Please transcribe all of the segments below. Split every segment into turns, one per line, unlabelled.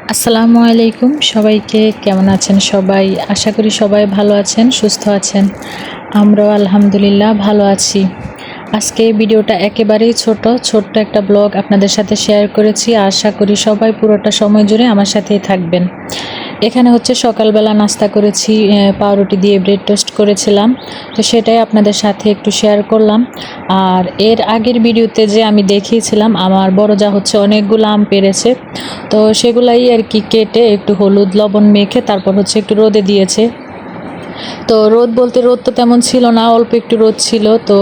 আসসালামু আলাইকুম সবাইকে, কেমন আছেন সবাই? আশা করি সবাই ভালো আছেন, সুস্থ আছেন। আমরাও আলহামদুলিল্লাহ ভালো আছি। আজকে ভিডিওটা একেবারেই ছোট্ট একটা ব্লগ আপনাদের সাথে শেয়ার করেছি। আশা করি সবাই পুরোটা সময় জুড়ে আমার সাথেই থাকবেন। এখানে হচ্ছে সকালবেলা নাস্তা করেছি, পাউরুটি দিয়ে ব্রেড টোস্ট করেছিলাম। তো সেটাই আপনাদের সাথে একটু শেয়ার করলাম। আর এর আগের ভিডিওতে যে আমি দেখিয়েছিলাম আমার বড় যা হচ্ছে অনেকগুলো আম পেড়েছে, তো সেগুলাই আর কি কেটে একটু হলুদ লবণ মেখে তারপর হচ্ছে একটু রোদে দিয়েছে। তো রোদ বলতে রোদ তো তেমন ছিল না, অল্প একটু রোদ ছিল। তো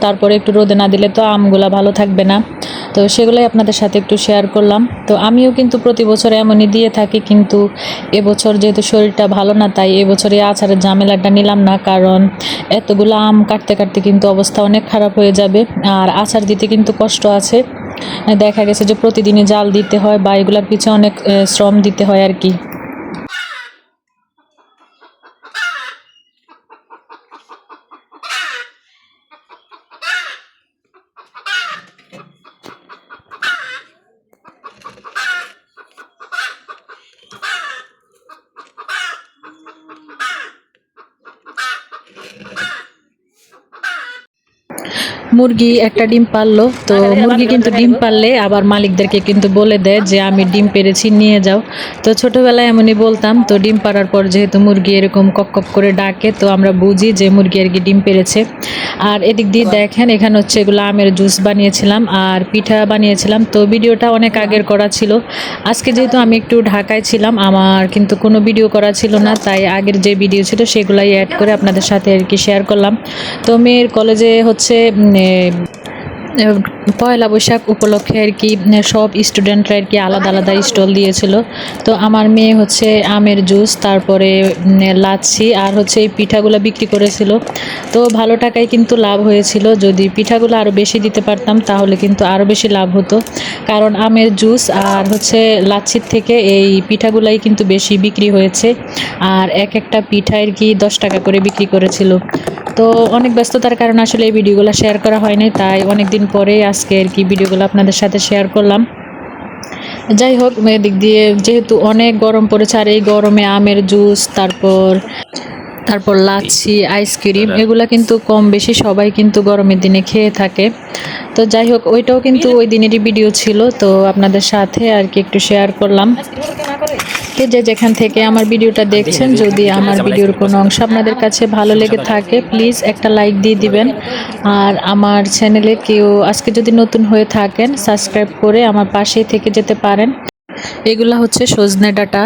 তারপরে একটু রোদে না দিলে তো আমগুলা ভালো থাকবে না। তো সেগুলাই আপনাদের সাথে একটু শেয়ার করলাম। তো আমিও কিন্তু প্রতি বছর এমনই দিয়ে থাকি, কিন্তু এবছর যেহেতু শরীরটা ভালো না, তাই এবছর এই আচারের ঝামেলাটা নিলাম না। কারণ এতগুলো আম কাটতে কাটতে কিন্তু অবস্থা অনেক খারাপ হয়ে যাবে। আর আচার দিতে কিন্তু কষ্ট আছে। দেখা গেছে যে প্রতিদিনই জাল দিতে হয় বা এগুলোর পিছনে অনেক শ্রম দিতে হয় আর কি। মুরগি একটা ডিম পারলো, তো মুরগি কিন্তু ডিম পারলে আবার মালিকদেরকে কিন্তু বলে দেয় যে আমি ডিম পেড়েছি, নিয়ে যাও। তো ছোটবেলায় এমনই বলতাম। তো ডিম পাড়ার পর যেহেতু মুরগি এরকম কক কক করে ডাকে, তো আমরা বুঝি যে মুরগি আর কি ডিম পেড়েছে। আর এদিক দিয়ে দেখেন, এখানে হচ্ছে এগুলো আমের জুস বানিয়েছিলাম আর পিঠা বানিয়েছিলাম। তো ভিডিওটা অনেক আগের করা ছিল। আজকে যেহেতু আমি একটু ঢাকায় ছিলাম, আমার কিন্তু কোনো ভিডিও করা ছিল না, তাই আগের যে ভিডিও ছিল সেগুলাই অ্যাড করে আপনাদের সাথে আর কি শেয়ার করলাম। তো মেয়ের কলেজে হচ্ছে পয়লা বৈশাখ উপলক্ষে আর কি সব স্টুডেন্টরা আর কি আলাদা আলাদা স্টল দিয়েছিল। তো আমার মেয়ে হচ্ছে আমের জুস, তারপরে লাচ্ছি আর হচ্ছে এই পিঠাগুলো বিক্রি করেছিল। তো ভালো টাকায় কিন্তু লাভ হয়েছিল। যদি পিঠাগুলো আরও বেশি দিতে পারতাম তাহলে কিন্তু আরও বেশি লাভ হতো। কারণ আমের জুস আর হচ্ছে লাচ্ছির থেকে এই পিঠাগুলাই কিন্তু বেশি বিক্রি হয়েছে। আর এক একটা পিঠা আর কি 10 টাকা করে বিক্রি করেছিল। তো অনেক ব্যস্ততার কারণে আসলে এই ভিডিওগুলো শেয়ার করা হয়নি, তাই অনেক দিন পরে আজকে আর কি ভিডিওগুলো আপনাদের সাথে শেয়ার করলাম। যাই হোক, এদিক দিয়ে যেহেতু অনেক গরম পড়েছে, আর এই গরমে আমের জুস, তারপর তারপর লাচ্ছি, আইসক্রিম, এগুলা কিন্তু কম বেশি সবাই কিন্তু গরমের দিনে খেয়ে থাকে। তো যাই হোক, ওইটাও কিন্তু ওই দিনেরই ভিডিও ছিল, তো আপনাদের সাথে আর কি একটু শেয়ার করলাম। কে যে যেখান থেকে আমার ভিডিওটা দেখছেন, যদি আমার ভিডিওর কোনো অংশ আপনাদের কাছে ভালো লেগে থাকে প্লিজ একটা লাইক দিয়ে দিবেন। আর আমার চ্যানেলে কেউ আজকে যদি নতুন হয়ে থাকেন, সাবস্ক্রাইব করে আমার পাশেই থেকে যেতে পারেন। এগুলা হচ্ছে সজনে ডাঁটা।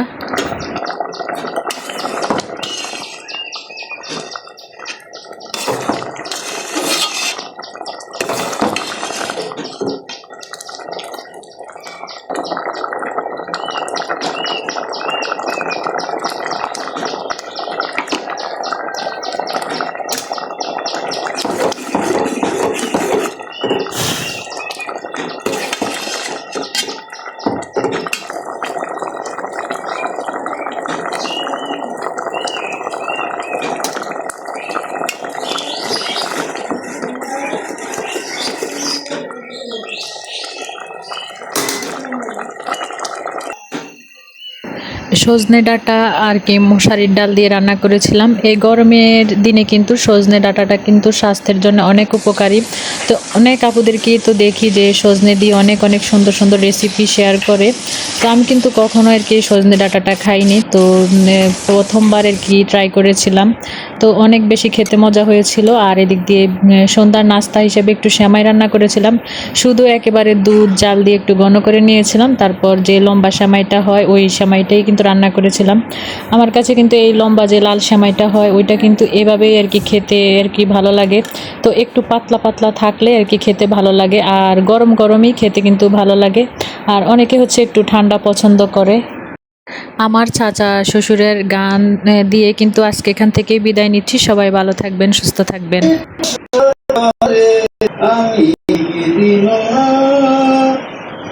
সজনে ডাঁটা আর কি মশারির ডাল দিয়ে রান্না করেছিলাম। এই গরমের দিনে কিন্তু সজনে ডাঁটাটা কিন্তু স্বাস্থ্যের জন্য অনেক উপকারী। তো অনেক আপুদেরকেই তো দেখি যে সজনে দিয়ে অনেক অনেক সুন্দর সুন্দর রেসিপি শেয়ার করে। তো আমি কিন্তু কখনো আর কি সজনে ডাঁটাটা খাইনি, তো প্রথমবার আর কি ট্রাই করেছিলাম। তো অনেক বেশি খেতে মজা হয়েছিল। আর এদিক দিয়ে সন্ধ্যার নাস্তা হিসেবে একটু সেমাই রান্না করেছিলাম। শুধু একেবারে দুধ জাল দিয়ে একটু ঘন করে নিয়েছিলাম, তারপর যে লম্বা সেমাইটা হয় ওই সেমাইটাই কিন্তু রান্না করেছিলাম। আমার কাছে কিন্তু এই লম্বা যে লাল সেমাইটা হয় ওইটা কিন্তু এভাবেই আর কি খেতে আর কি ভালো লাগে। তো একটু পাতলা পাতলা থাকলে আর কি খেতে ভালো লাগে, আর গরম গরমই খেতে কিন্তু ভালো লাগে। আর অনেকে হচ্ছে একটু ঠান্ডা পছন্দ করে। আমার চাচা শ্বশুরের গান দিয়ে কিন্তু আজকে এখান থেকেই বিদায় নিচ্ছি। সবাই ভালো থাকবেন, সুস্থ থাকবেন। আমি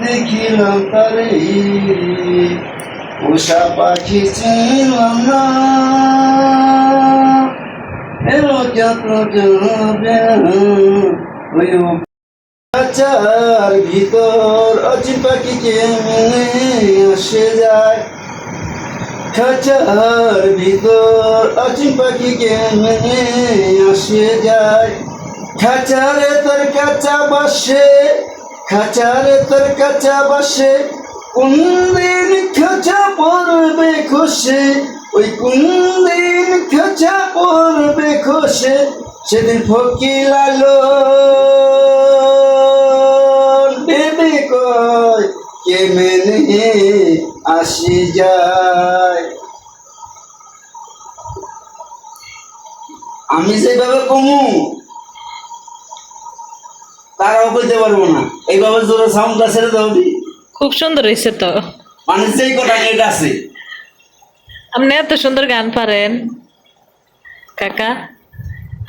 দেখিলাম তারে উষা পাখি ছিলাম না এলো যত যাবে ওই ভিতর অচি পাখি কে
আসে যায়, খাঁচার ভিতর অচিন পাখি কেমনে আসে যায়, খাঁচারে তোর কাঁচা বাসে, খাঁচারে তোর কাঁচা বাসে, কোন দিন খাঁচা পড়বে খসে, ওই কোন দিন খাঁচা পড়বে খসে, সেদিন ফকির লালন ভেবে কয় কেমনে আসি যায়। আমি যেভাবে কমু তারাও কইতে পারবো না, এইভাবে জোরে সাউন্ডটা ছেড়ে দাও দি,
খুব সুন্দর হয়েছে তো।
মানে যেই কথা এটা আছে।
আপনি এত সুন্দর গান পারেন কাকা,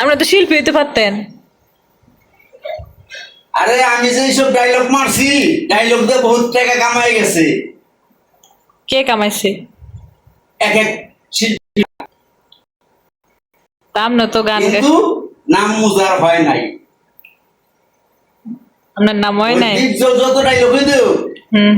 আপনি তো শিল্পী হইতে পারতেন।
আরে আমি যে সব ডায়লগ মারছি, ডায়লগ দিয়ে বহুত টাকা কামাই গেছে
কে কামাইছে?
এক এক শিল্পী,
তা আপনি তো গান
কিন্তু নাম মুজার হয় নাই।
আপনার নাম হয় নাই।
যত ডায়লগ দিও
হুম।